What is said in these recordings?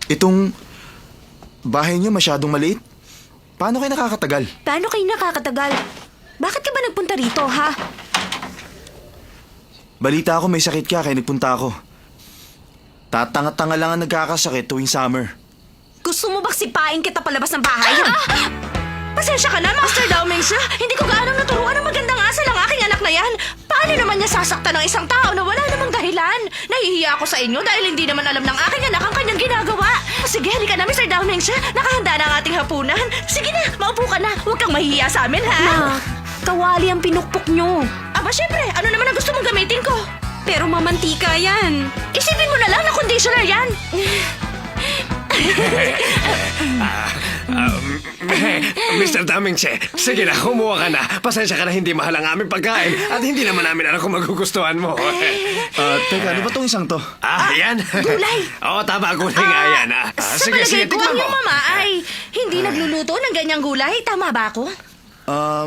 Itong bahay niyo masyadong maliit. Paano kayo nakakatagal? Paano kayo nakakatagal? Bakit ka ba nagpunta rito, ha? Balita ako may sakit ka kaya nagpunta ako. Tatanga-tanga lang ang nagkakasakit tuwing summer. Gusto mo bang sipain kita palabas ng bahay? Pasensya ka na, Master Daoming siya. Hindi ko gaano naturuan ng magandang asal ang aking anak na yan. Paano naman niya sasaktan ng isang tao na wala namang dahilan? Nahihiya ako sa inyo dahil hindi naman alam ng aking anak ang kanyang ginagawa. Sige, halika na, Mr. Daoming siya. Nakahanda na ang ating hapunan. Sige na, maupo ka na. Huwag kang mahihiya sa amin, ha? Ma, kawali ang pinukpok nyo. Aba, syempre, ano naman ang gusto mong gamitin ko? Pero mamantika yan. Isipin mo na lang na conditioner yan. Mr. Damingche, sige na, kumuha ka na. Pasensya ka na hindi mahal ang aming pagkain at hindi naman namin alam kung magugustuhan mo. Teka, ano ba tong isang to? Yan. Gulay. Oo, tama, gulay nga yan. Sa Sige, sige, palagay ko, ang tignan mo. iyong mama ay hindi nagluluto ng ganyang gulay. Tama ba ako?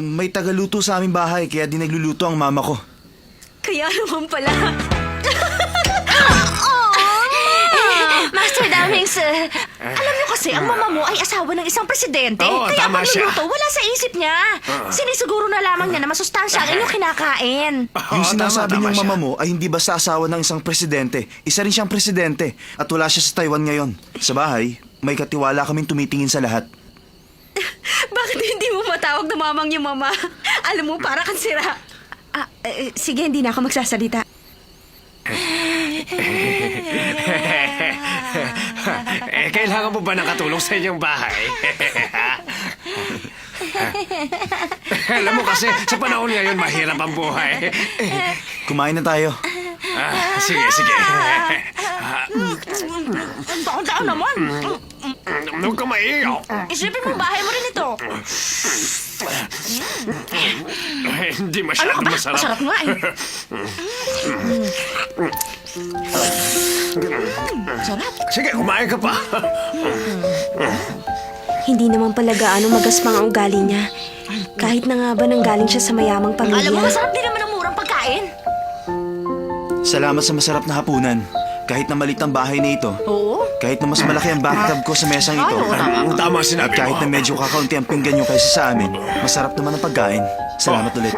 May tagaluto sa aming bahay kaya di nagluluto ang mama ko. Kaya naman pala. Master Damings, alam niyo kasi, ang mama mo ay asawa ng isang presidente. Oo, Kaya tama siya. pagluluto, wala sa isip niya. Sinisiguro na lamang niya na masustansya ang inyong kinakain. Yung Oo, sinasabi tama niyong siya. mama mo ay hindi basta asawa ng isang presidente. Isa rin siyang presidente at wala siya sa Taiwan ngayon. Sa bahay, may katiwala kaming tumitingin sa lahat. Bakit hindi mo matawag na mamang yung mama? Alam mo, para kang sira. Sige, hindi na ako magsasalita. Kailangan mo ba ng katulong sa inyong bahay? Alam mo kasi, sa panahon ngayon, mahirap ang buhay. Kumain na tayo. Sige, sige. Ang taon naman. Huwag ka maiiyak. Isipin mo, bahay mo rin ito. Hindi Ano masyado ka ba? masarap. Masarap nga eh. Sarap. Sige, kumain ka pa. Hindi naman pala gaano magaspang ang ugali niya. Kahit na nga ba nanggaling siya sa mayamang pamilya. Alam mo, masarap din naman ang murang pagkain. Salamat sa masarap na hapunan. Kahit na malit ang bahay na ito, Oo. kahit na mas malaki ang bathtub ko sa mesang ito, Tama at sinabi kahit na mo. medyo kakaunti ang pinggan nyo kaysa sa amin, masarap naman ang pagkain. Salamat ulit.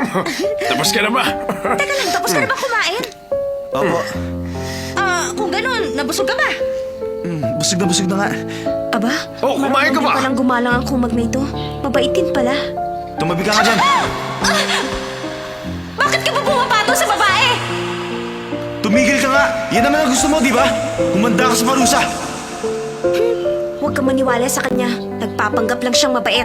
Tapos ka na ba? Teka lang, tapos ka na ba kumain? Opo, Kung ganun, nabusog ka ba? busog na nga. Aba, Oh, kumain ka marunong ba? palang gumalang ang kumag na ito. Mabaitin pala. Tumabi ka nga dyan. Bakit ka ba pumapato sa babae? Tumigil ka nga. Yan naman ang gusto mo, di ba? Humanda ka sa parusa. Huwag kang maniwala sa kanya. Nagpapanggap lang siyang mabait.